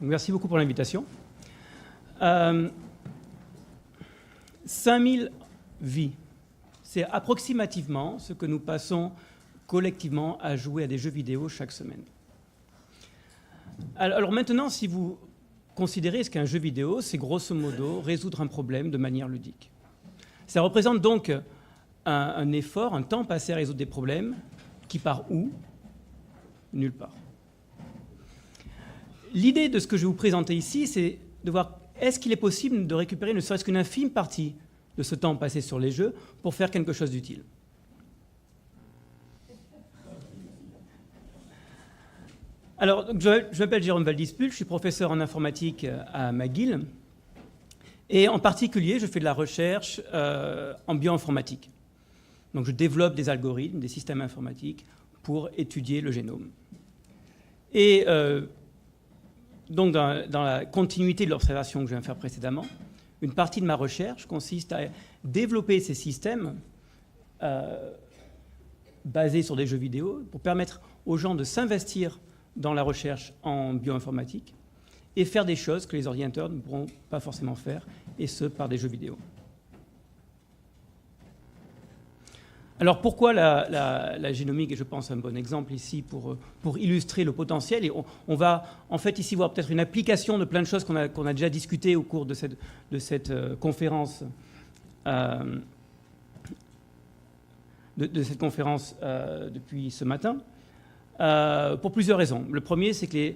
Merci beaucoup pour l'invitation. 5000 vies, c'est approximativement ce que nous passons collectivement à jouer à des jeux vidéo chaque semaine. Alors maintenant, si vous considérez ce qu'est un jeu vidéo, c'est grosso modo résoudre un problème de manière ludique. Ça représente donc un effort, un temps passé à résoudre des problèmes qui part où? Nulle part. L'idée de ce que je vais vous présenter ici, c'est de voir est-ce qu'il est possible de récupérer ne serait-ce qu'une infime partie de ce temps passé sur les jeux pour faire quelque chose d'utile. Alors, je m'appelle Jérôme Valdispul, je suis professeur en informatique à McGill, et en particulier, je fais de la recherche en bioinformatique. Donc, je développe des algorithmes, des systèmes informatiques pour étudier le génome. Et donc, dans la continuité de l'observation que je viens de faire précédemment, une partie de ma recherche consiste à développer ces systèmes basés sur des jeux vidéo pour permettre aux gens de s'investir dans la recherche en bioinformatique et faire des choses que les ordinateurs ne pourront pas forcément faire, et ce, par des jeux vidéo. Alors pourquoi la génomique est, je pense, un bon exemple ici pour illustrer le potentiel. Et on va en fait ici voir peut-être une application de plein de choses qu'on a déjà discutées au cours de cette conférence, depuis ce matin, pour plusieurs raisons. Le premier, c'est que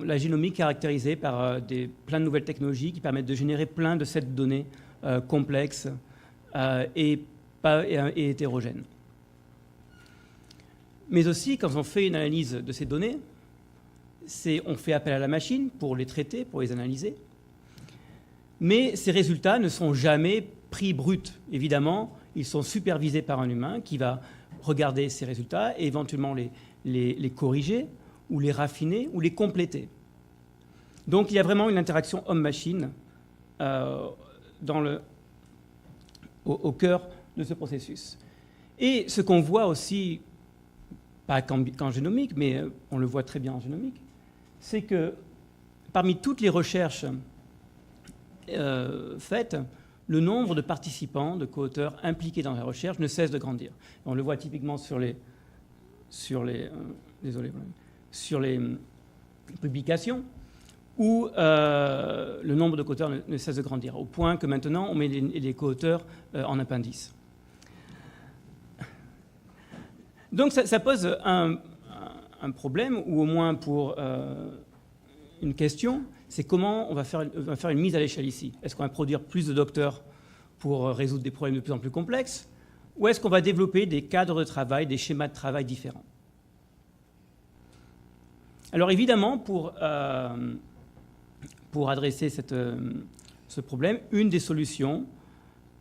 la génomique est caractérisée par plein de nouvelles technologies qui permettent de générer plein de sets de données complexes et hétérogènes. Mais aussi, quand on fait une analyse de ces données, on fait appel à la machine pour les traiter, pour les analyser. Mais ces résultats ne sont jamais pris bruts. Évidemment, ils sont supervisés par un humain qui va regarder ces résultats et éventuellement les corriger, ou les raffiner, ou les compléter. Donc il y a vraiment une interaction homme-machine au cœur de ce processus. Et ce qu'on voit aussi, pas qu'en génomique, mais on le voit très bien en génomique, c'est que parmi toutes les recherches faites, le nombre de participants, de co-auteurs impliqués dans la recherche ne cesse de grandir. On le voit typiquement sur les publications, où le nombre de co-auteurs ne cesse de grandir, au point que maintenant on met les co-auteurs en appendice. Donc ça pose un problème, ou au moins pour une question, c'est comment on va faire une mise à l'échelle ici. Est-ce qu'on va produire plus de docteurs pour résoudre des problèmes de plus en plus complexes, ou est-ce qu'on va développer des cadres de travail, des schémas de travail différents? Alors évidemment, pour adresser ce problème, une des solutions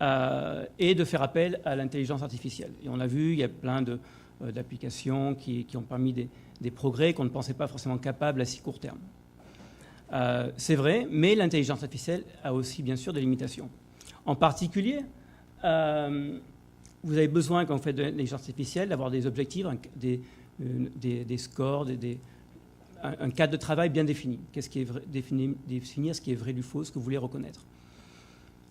est de faire appel à l'intelligence artificielle. Et on a vu, il y a plein d'applications qui ont permis des progrès qu'on ne pensait pas forcément capables à si court terme. C'est vrai, mais l'intelligence artificielle a aussi bien sûr des limitations. En particulier, vous avez besoin, quand vous faites de l'intelligence artificielle, d'avoir des objectifs, des scores, un cadre de travail bien défini. Qu'est-ce qui est vrai, définir ce qui est vrai du faux, ce que vous voulez reconnaître.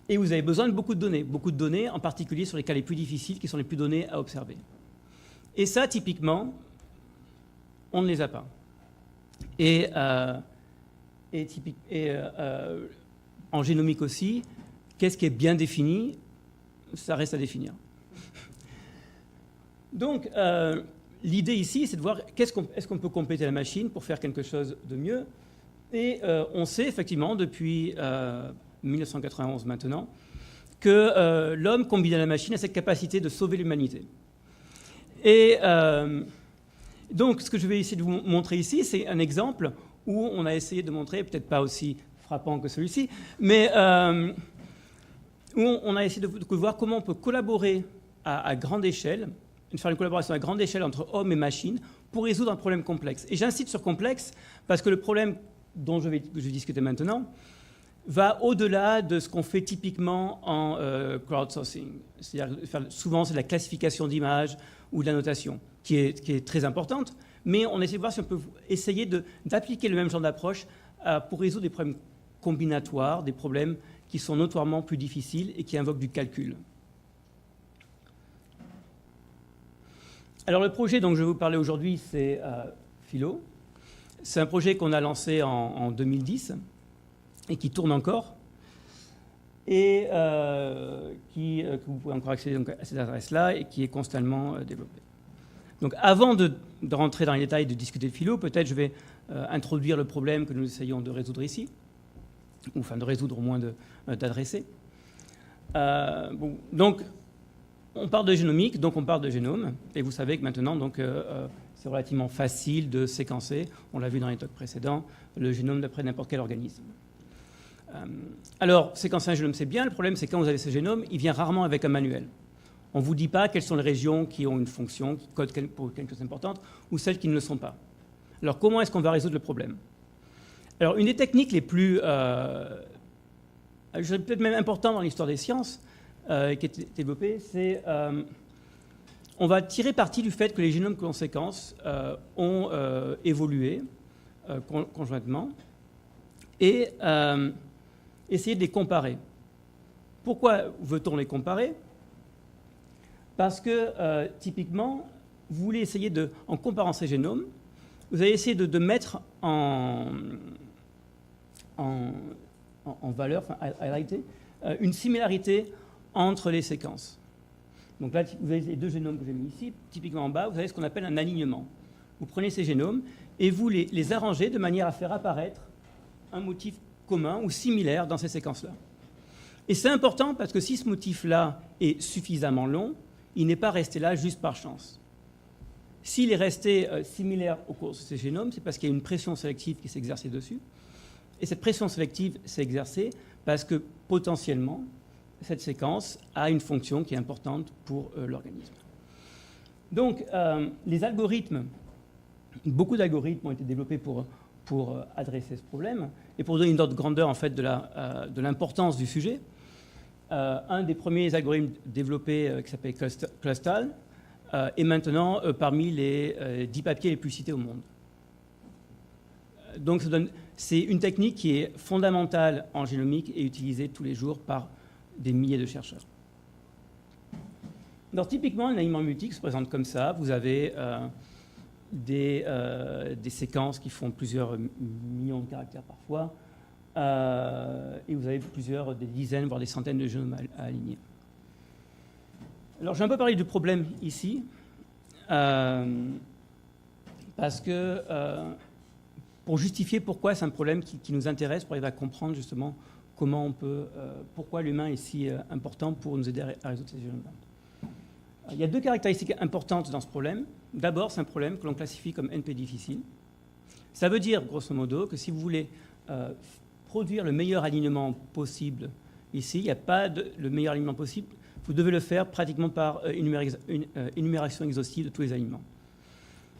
Et vous avez besoin de beaucoup de données, en particulier sur les cas les plus difficiles, qui sont les plus donnés à observer. Et ça, typiquement, on ne les a pas. Et en génomique aussi, qu'est-ce qui est bien défini? Ça reste à définir. Donc, l'idée ici, c'est de voir est-ce qu'on peut compléter la machine pour faire quelque chose de mieux. Et on sait effectivement depuis 1991 maintenant que l'homme combiné à la machine a cette capacité de sauver l'humanité. Et donc, ce que je vais essayer de vous montrer ici, c'est un exemple où on a essayé de montrer, peut-être pas aussi frappant que celui-ci, mais où on a essayé de voir comment on peut collaborer à grande échelle, faire une collaboration à grande échelle entre hommes et machines pour résoudre un problème complexe. Et j'insiste sur complexe parce que le problème dont je vais discuter maintenant va au-delà de ce qu'on fait typiquement en crowdsourcing. C'est-à-dire, souvent, c'est de la classification d'images ou de la notation, qui est très importante, mais on essaie de voir si on peut essayer d'appliquer le même genre d'approche pour résoudre des problèmes combinatoires, des problèmes qui sont notoirement plus difficiles et qui invoquent du calcul. Alors le projet dont je vais vous parler aujourd'hui, c'est Philo. C'est un projet qu'on a lancé en 2010 et qui tourne encore et que vous pouvez encore accéder donc à cette adresse-là et qui est constamment développé. Donc avant de rentrer dans les détails de discuter de Philo, peut-être je vais introduire le problème que nous essayons de résoudre ici, ou enfin de résoudre au moins d'adresser. Donc on parle de génomique, donc on parle de génome, et vous savez que maintenant c'est relativement facile de séquencer, on l'a vu dans les talks précédents, le génome d'après n'importe quel organisme. Alors, séquencer un génome, c'est bien. Le problème, c'est que quand vous avez ce génome, il vient rarement avec un manuel. On ne vous dit pas quelles sont les régions qui ont une fonction, qui codent pour quelque chose d'important, ou celles qui ne le sont pas. Alors, comment est-ce qu'on va résoudre le problème? Alors, une des techniques les plus, je dirais peut-être même importantes dans l'histoire des sciences, qui a été développée, c'est on va tirer parti du fait que les génomes que l'on séquence ont évolué conjointement et essayer de les comparer. Pourquoi veut-on les comparer? Parce que, typiquement, vous voulez essayer en comparant ces génomes, vous allez essayer de mettre en valeur, enfin, highlighter, une similarité entre les séquences. Donc là, vous avez les deux génomes que j'ai mis ici. Typiquement en bas, vous avez ce qu'on appelle un alignement. Vous prenez ces génomes et vous les arrangez de manière à faire apparaître un motif commun ou similaire dans ces séquences-là. Et c'est important parce que si ce motif-là est suffisamment long, il n'est pas resté là juste par chance. S'il est resté similaire au cours de ces génomes, c'est parce qu'il y a une pression sélective qui s'est exercée dessus. Et cette pression sélective s'est exercée parce que potentiellement, cette séquence a une fonction qui est importante pour l'organisme. Donc, les algorithmes, beaucoup d'algorithmes ont été développés pour adresser ce problème et pour donner une autre grandeur en fait, de l'importance du sujet. Un des premiers algorithmes développés qui s'appelle Clustal est maintenant parmi les 10 papiers les plus cités au monde. Donc c'est une technique qui est fondamentale en génomique et utilisée tous les jours par des milliers de chercheurs. Alors typiquement, un alignement mutique se présente comme ça. Vous avez des séquences qui font plusieurs millions de caractères parfois, et vous avez des dizaines, voire des centaines de génomes à aligner. Alors, j'ai un peu parlé du problème ici, parce que pour justifier pourquoi c'est un problème qui nous intéresse, pour arriver à comprendre justement comment on peut, pourquoi l'humain est si important pour nous aider à résoudre ces génomes-là. Il y a deux caractéristiques importantes dans ce problème. D'abord, c'est un problème que l'on classifie comme NP difficile. Ça veut dire, grosso modo, que si vous voulez produire le meilleur alignement possible ici, il n'y a pas le meilleur alignement possible, vous devez le faire pratiquement par énumération exhaustive de tous les alignements.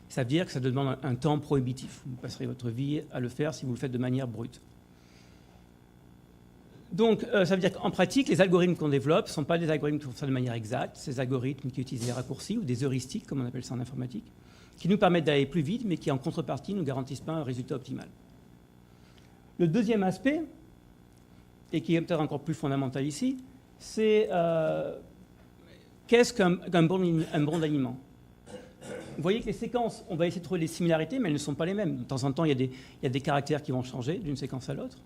Ça veut dire que ça demande un temps prohibitif. Vous passerez votre vie à le faire si vous le faites de manière brute. Donc, ça veut dire qu'en pratique, les algorithmes qu'on développe ne sont pas des algorithmes qui font ça de manière exacte, ces algorithmes qui utilisent des raccourcis ou des heuristiques, comme on appelle ça en informatique, qui nous permettent d'aller plus vite, mais qui, en contrepartie, ne nous garantissent pas un résultat optimal. Le deuxième aspect, et qui est peut-être encore plus fondamental ici, c'est qu'est-ce qu'un bon alignement? Vous voyez que les séquences, on va essayer de trouver des similarités, mais elles ne sont pas les mêmes. De temps en temps, il y a des caractères qui vont changer d'une séquence à l'autre.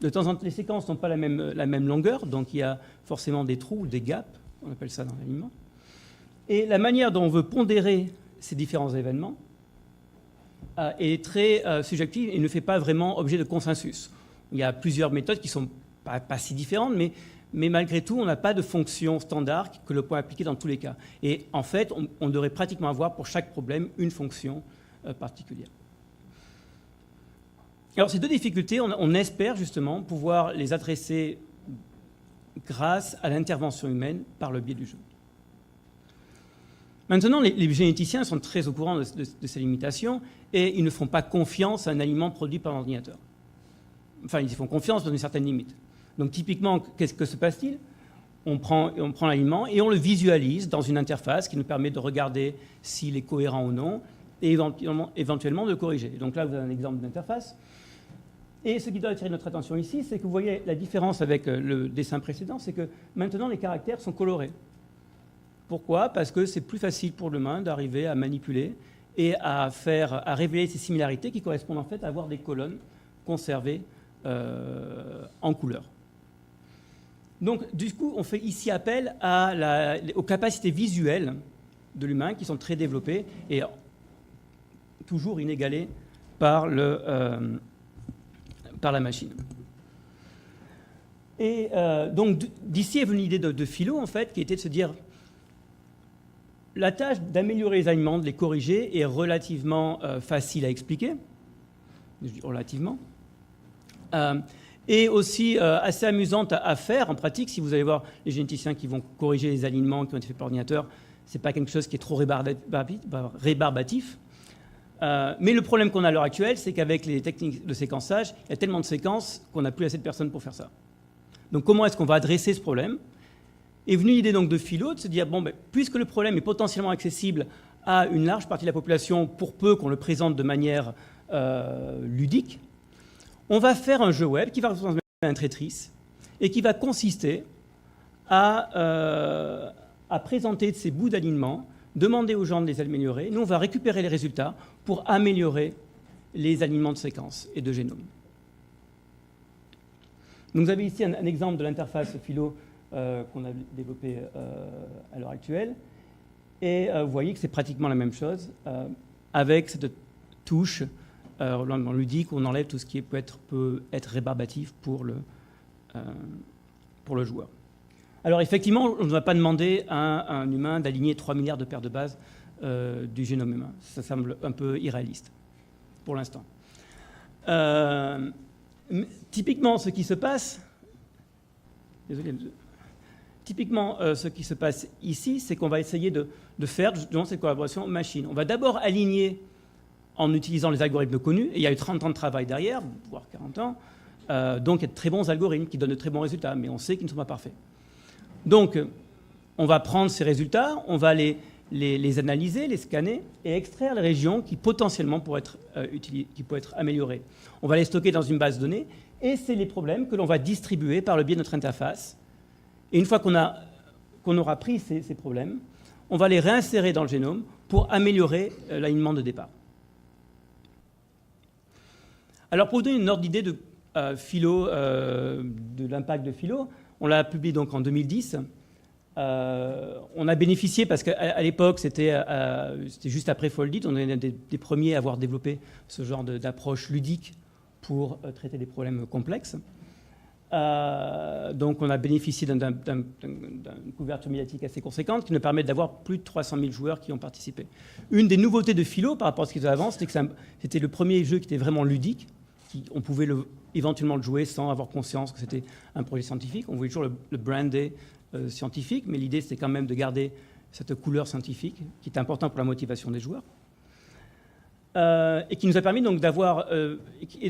De temps en temps, les séquences n'ont pas la même longueur, donc il y a forcément des trous ou des gaps, on appelle ça dans l'alignement. Et la manière dont on veut pondérer ces différents événements est très subjective et ne fait pas vraiment objet de consensus. Il y a plusieurs méthodes qui ne sont pas si différentes, mais malgré tout, on n'a pas de fonction standard que l'on peut appliquer dans tous les cas. Et en fait, on devrait pratiquement avoir pour chaque problème une fonction particulière. Alors, ces deux difficultés, on espère justement pouvoir les adresser grâce à l'intervention humaine par le biais du jeu. Maintenant, les généticiens sont très au courant de ces limitations et ils ne font pas confiance à un aliment produit par l'ordinateur. Enfin, ils y font confiance dans une certaine limite. Donc, typiquement, qu'est-ce que se passe-t-il? On prend l'aliment et on le visualise dans une interface qui nous permet de regarder s'il est cohérent ou non et éventuellement de le corriger. Donc là, vous avez un exemple d'interface. Et ce qui doit attirer notre attention ici, c'est que vous voyez la différence avec le dessin précédent, c'est que maintenant les caractères sont colorés. Pourquoi? Parce que c'est plus facile pour l'humain d'arriver à manipuler et à révéler ces similarités qui correspondent en fait à avoir des colonnes conservées en couleur. Donc, du coup, on fait ici appel aux capacités visuelles de l'humain qui sont très développées et toujours inégalées par la machine. Et donc, d'ici est venue l'idée de Philo, en fait, qui était de se dire la tâche d'améliorer les aliments, de les corriger, est relativement facile à expliquer. Je dis relativement. Et aussi assez amusante à faire en pratique. Si vous allez voir les généticiens qui vont corriger les alignements qui ont été faits par ordinateur, ce n'est pas quelque chose qui est trop rébarbatif. Mais le problème qu'on a à l'heure actuelle, c'est qu'avec les techniques de séquençage, il y a tellement de séquences qu'on n'a plus assez de personnes pour faire ça. Donc comment est-ce qu'on va adresser ce problème? Est venue l'idée donc de Philo de se dire, bon, puisque le problème est potentiellement accessible à une large partie de la population, pour peu qu'on le présente de manière ludique, on va faire un jeu web qui va ressembler à un Tetris et qui va consister à présenter ces bouts d'alignement, demander aux gens de les améliorer. Nous, on va récupérer les résultats pour améliorer les alignements de séquences et de génomes. Donc, vous avez ici un exemple de l'interface Philo qu'on a développée à l'heure actuelle. Et vous voyez que c'est pratiquement la même chose avec cette touche ludique où on enlève tout ce qui peut être rébarbatif pour le joueur. Alors effectivement, on ne va pas demander à un humain d'aligner 3 milliards de paires de bases du génome humain. Ça semble un peu irréaliste pour l'instant. Typiquement, ce qui se passe... Désolé. Typiquement, ce qui se passe ici, c'est qu'on va essayer de faire justement cette collaboration machine. On va d'abord aligner en utilisant les algorithmes connus, et il y a eu 30 ans de travail derrière, voire 40 ans, donc il y a de très bons algorithmes qui donnent de très bons résultats, mais on sait qu'ils ne sont pas parfaits. Donc, on va prendre ces résultats, on va les analyser, les scanner, et extraire les régions qui potentiellement pourraient être améliorées. On va les stocker dans une base de données, et c'est les problèmes que l'on va distribuer par le biais de notre interface. Et une fois qu'on aura pris ces problèmes, on va les réinsérer dans le génome pour améliorer l'alignement de départ. Alors, pour vous donner une ordre d'idée de Philo, de l'impact de Philo, on l'a publié donc en 2010. On a bénéficié, parce qu'à l'époque, c'était juste après Foldit, on est des premiers à avoir développé ce genre d'approche ludique pour traiter des problèmes complexes. Donc on a bénéficié d'une couverture médiatique assez conséquente qui nous permet d'avoir plus de 300 000 joueurs qui ont participé. Une des nouveautés de Philo par rapport à ce qu'ils faisaient avant, c'était que c'était le premier jeu qui était vraiment ludique. On pouvait éventuellement le jouer sans avoir conscience que c'était un projet scientifique. On voulait toujours le brander scientifique, mais l'idée c'était quand même de garder cette couleur scientifique qui est importante pour la motivation des joueurs. Et qui nous a permis donc d'avoir...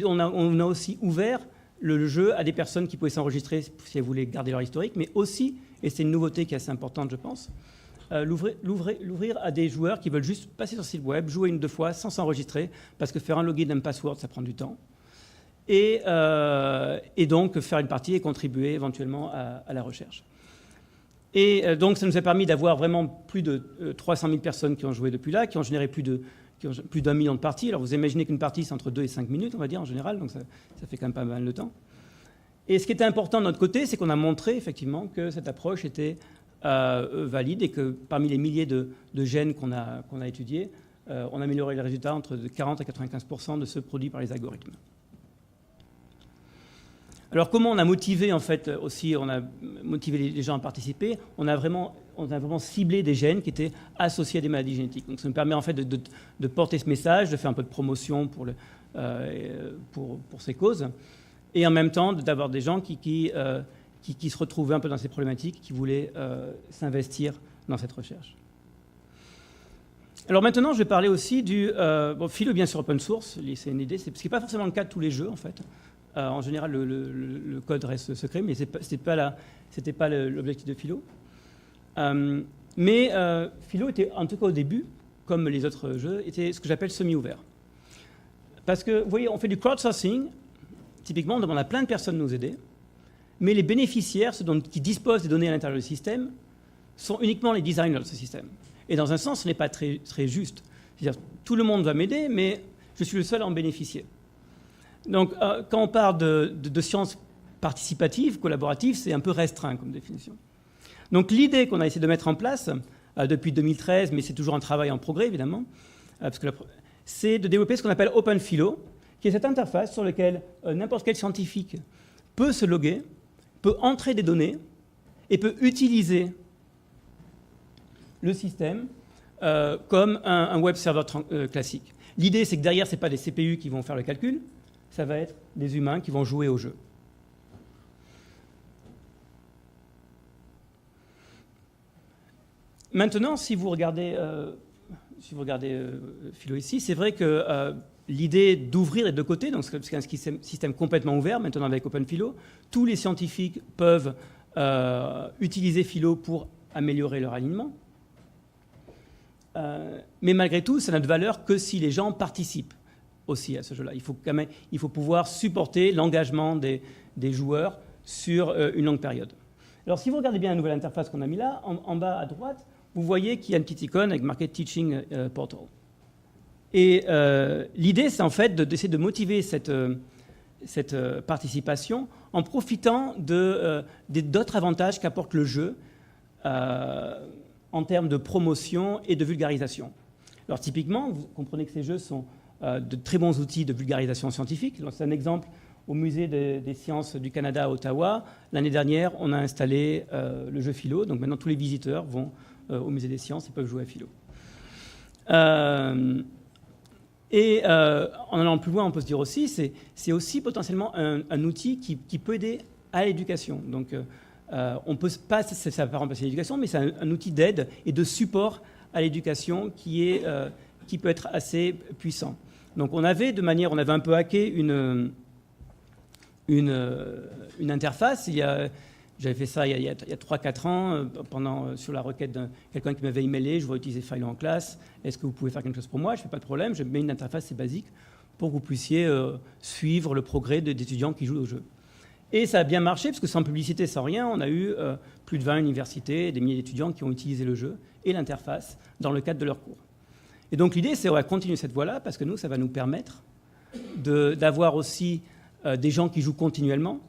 on a aussi ouvert le jeu à des personnes qui pouvaient s'enregistrer si elles voulaient garder leur historique, mais aussi, et c'est une nouveauté qui est assez importante je pense, l'ouvrir à des joueurs qui veulent juste passer sur le site web, jouer 1-2 fois sans s'enregistrer, parce que faire un login et un password, ça prend du temps. Et donc faire une partie et contribuer éventuellement à la recherche. Et donc ça nous a permis d'avoir vraiment plus de 300 000 personnes qui ont joué depuis là, qui ont généré plus d'1 million de parties. Alors vous imaginez qu'une partie c'est entre 2 et 5 minutes, on va dire en général, donc ça fait quand même pas mal de temps. Et ce qui était important de notre côté, c'est qu'on a montré effectivement que cette approche était valide et que parmi les milliers de gènes qu'on a étudiés, on a amélioré les résultats entre 40 à 95% de ceux produits par les algorithmes. Alors comment on a motivé en fait aussi, on a motivé les gens à participer, on a vraiment ciblé des gènes qui étaient associés à des maladies génétiques. Donc ça nous permet en fait de porter ce message, de faire un peu de promotion pour ces causes, et en même temps d'avoir des gens qui se retrouvaient un peu dans ces problématiques, qui voulaient s'investir dans cette recherche. Alors maintenant, je vais parler aussi du Philo, bien sûr, open source, c'est une idée, ce qui n'est pas forcément le cas de tous les jeux en fait. En général, le code reste secret, mais ce n'était pas l'objectif de Philo. Mais Philo était, en tout cas au début, comme les autres jeux, était ce que j'appelle semi-ouvert. Parce que, vous voyez, on fait du crowdsourcing. typiquement, on demande à plein de personnes de nous aider, mais les bénéficiaires, ceux qui disposent des données à l'intérieur du système, sont uniquement les designers de ce système. Et dans un sens, ce n'est pas très, très juste. C'est-à-dire, tout le monde va m'aider, mais je suis le seul à en bénéficier. Donc, quand on parle de sciences participatives, collaboratives, c'est un peu restreint comme définition. Donc, l'idée qu'on a essayé de mettre en place depuis 2013, mais c'est toujours un travail en progrès, évidemment, c'est de développer ce qu'on appelle OpenPhilo, qui est cette interface sur laquelle n'importe quel scientifique peut se loguer, peut entrer des données et peut utiliser le système comme un web server classique. L'idée, c'est que derrière, ce n'est pas des CPU qui vont faire le calcul, ça va être des humains qui vont jouer au jeu. Maintenant, si vous regardez Philo ici, c'est vrai que l'idée d'ouvrir est de côté, donc c'est un système complètement ouvert, maintenant avec OpenPhilo. Tous les scientifiques peuvent utiliser Philo pour améliorer leur alignement. Mais malgré tout, ça n'a de valeur que si les gens participent aussi à ce jeu-là. Il faut pouvoir supporter l'engagement des joueurs sur une longue période. Alors, si vous regardez bien la nouvelle interface qu'on a mis là, en bas à droite, vous voyez qu'il y a une petite icône avec marqué Teaching Portal. Et l'idée, c'est en fait d'essayer de motiver cette participation en profitant d'autres avantages qu'apporte le jeu en termes de promotion et de vulgarisation. Alors typiquement, vous comprenez que ces jeux sont de très bons outils de vulgarisation scientifique. C'est un exemple au Musée des sciences du Canada à Ottawa. L'année dernière, on a installé le jeu Philo. Donc maintenant, tous les visiteurs vont au Musée des sciences et peuvent jouer à Philo. En allant plus loin, on peut se dire aussi, c'est aussi potentiellement un outil qui peut aider à l'éducation. Donc, on peut pas, ça ne va pas remplacer l'éducation, mais c'est un outil d'aide et de support à l'éducation qui peut être assez puissant. Donc, on avait un peu hacké une interface. J'avais fait ça il y a 3-4 ans, sur la requête de quelqu'un qui m'avait emailé, je vais utiliser Philo en classe, est-ce que vous pouvez faire quelque chose pour moi? Je ne fais pas de problème, je mets une interface, c'est basique, pour que vous puissiez suivre le progrès des étudiants qui jouent au jeu. Et ça a bien marché, parce que sans publicité, sans rien, on a eu plus de 20 universités, des milliers d'étudiants qui ont utilisé le jeu et l'interface dans le cadre de leurs cours. Et donc l'idée, c'est qu'on va continuer cette voie-là, parce que nous, ça va nous permettre d'avoir aussi des gens qui jouent continuellement,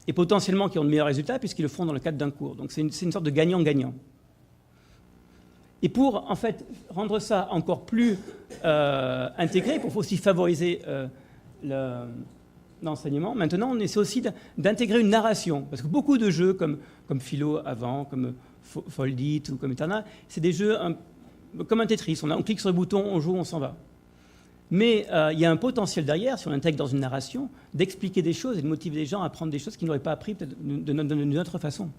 et potentiellement qui ont de meilleurs résultats puisqu'ils le font dans le cadre d'un cours. Donc c'est une sorte de gagnant-gagnant. Et pour en fait rendre ça encore plus intégré, il faut aussi favoriser l'enseignement. Maintenant, on essaie aussi d'intégrer une narration, parce que beaucoup de jeux comme Philo avant, comme Foldit ou comme Eterna, c'est des jeux comme un Tetris. On clique sur le bouton, on joue, on s'en va. Mais il y a un potentiel derrière, si on l'intègre dans une narration, d'expliquer des choses et de motiver les gens à apprendre des choses qu'ils n'auraient pas appris peut-être d'une autre façon.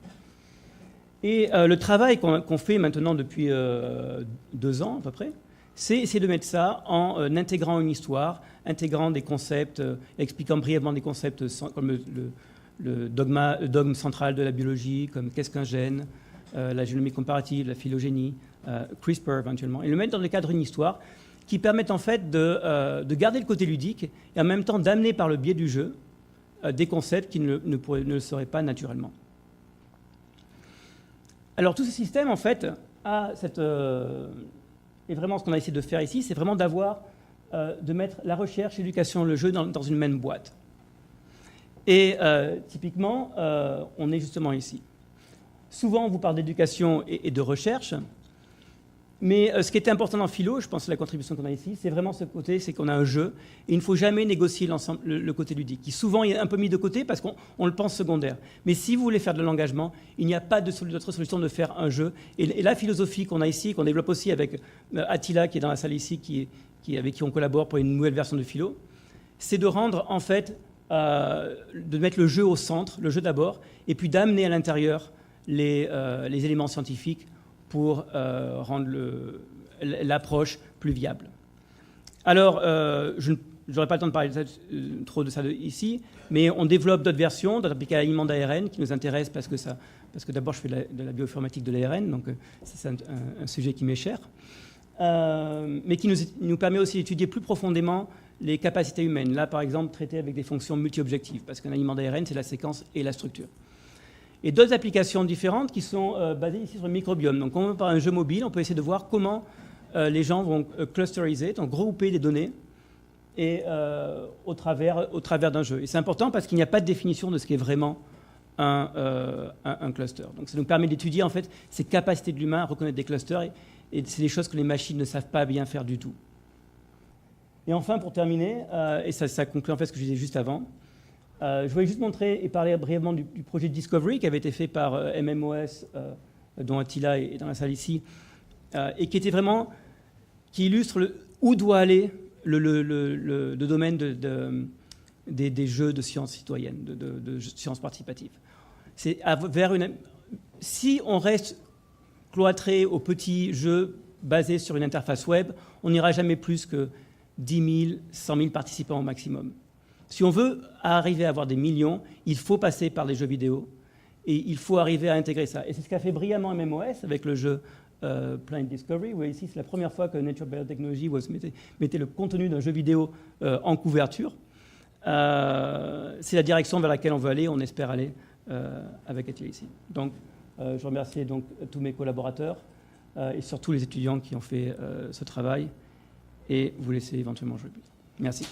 Et le travail qu'on fait maintenant depuis 2 ans à peu près, c'est de mettre ça en intégrant une histoire, intégrant des concepts, expliquant brièvement des concepts comme le dogme central de la biologie, comme qu'est-ce qu'un gène, la génomie comparative, la phylogénie, CRISPR éventuellement, et le mettre dans le cadre d'une histoire qui permettent en fait de garder le côté ludique et en même temps d'amener par le biais du jeu des concepts qui ne le seraient pas naturellement. Alors tout ce système en fait et vraiment ce qu'on a essayé de faire ici, c'est vraiment de mettre la recherche, l'éducation, le jeu dans une même boîte. Et typiquement, on est justement ici. Souvent, on vous parle d'éducation et de recherche. Mais ce qui est important dans Philo, je pense que la contribution qu'on a ici, c'est vraiment ce côté, c'est qu'on a un jeu, et il ne faut jamais négocier le côté ludique, qui souvent est un peu mis de côté parce qu'on le pense secondaire. Mais si vous voulez faire de l'engagement, il n'y a pas d'autre solution de faire un jeu. Et la philosophie qu'on a ici, qu'on développe aussi avec Attila, qui est dans la salle ici, avec qui on collabore pour une nouvelle version de Philo, c'est de rendre, en fait, de mettre le jeu au centre, le jeu d'abord, et puis d'amener à l'intérieur les éléments scientifiques pour rendre l'approche plus viable. Alors, je n'aurai pas le temps de parler trop de ça ici, mais on développe d'autres versions, d'autres applications à l'alignement d'ARN qui nous intéressent parce que d'abord je fais de la bioinformatique de l'ARN, donc c'est un sujet qui m'est cher, mais qui nous permet aussi d'étudier plus profondément les capacités humaines. Là, par exemple, traiter avec des fonctions multi-objectives, parce qu'un aliment d'ARN, c'est la séquence et la structure. Et d'autres applications différentes qui sont basées ici sur le microbiome. Donc, par un jeu mobile, on peut essayer de voir comment les gens vont clusteriser, donc grouper des données et, au travers d'un jeu. Et c'est important parce qu'il n'y a pas de définition de ce qu'est vraiment un cluster. Donc, ça nous permet d'étudier en fait ces capacités de l'humain à reconnaître des clusters, et c'est des choses que les machines ne savent pas bien faire du tout. Et enfin, pour terminer, et ça conclut en fait ce que je disais juste avant, je voulais juste montrer et parler brièvement du projet Discovery qui avait été fait par MMOS, dont Attila est dans la salle ici, et qui était vraiment, qui illustre où doit aller le domaine des jeux de sciences citoyennes, de sciences participatives. C'est si on reste cloîtré aux petits jeux basés sur une interface web, on n'ira jamais plus que 10 000, 100 000 participants au maximum. Si on veut arriver à avoir des millions, il faut passer par les jeux vidéo et il faut arriver à intégrer ça. Et c'est ce qu'a fait brillamment MMOS avec le jeu Planet Discovery, où ici c'est la première fois que Nature Biotechnology mettait le contenu d'un jeu vidéo en couverture. C'est la direction vers laquelle on veut aller, on espère aller avec Attila ici. Donc, je remercie donc tous mes collaborateurs et surtout les étudiants qui ont fait ce travail, et vous laisser éventuellement jouer plus. Merci.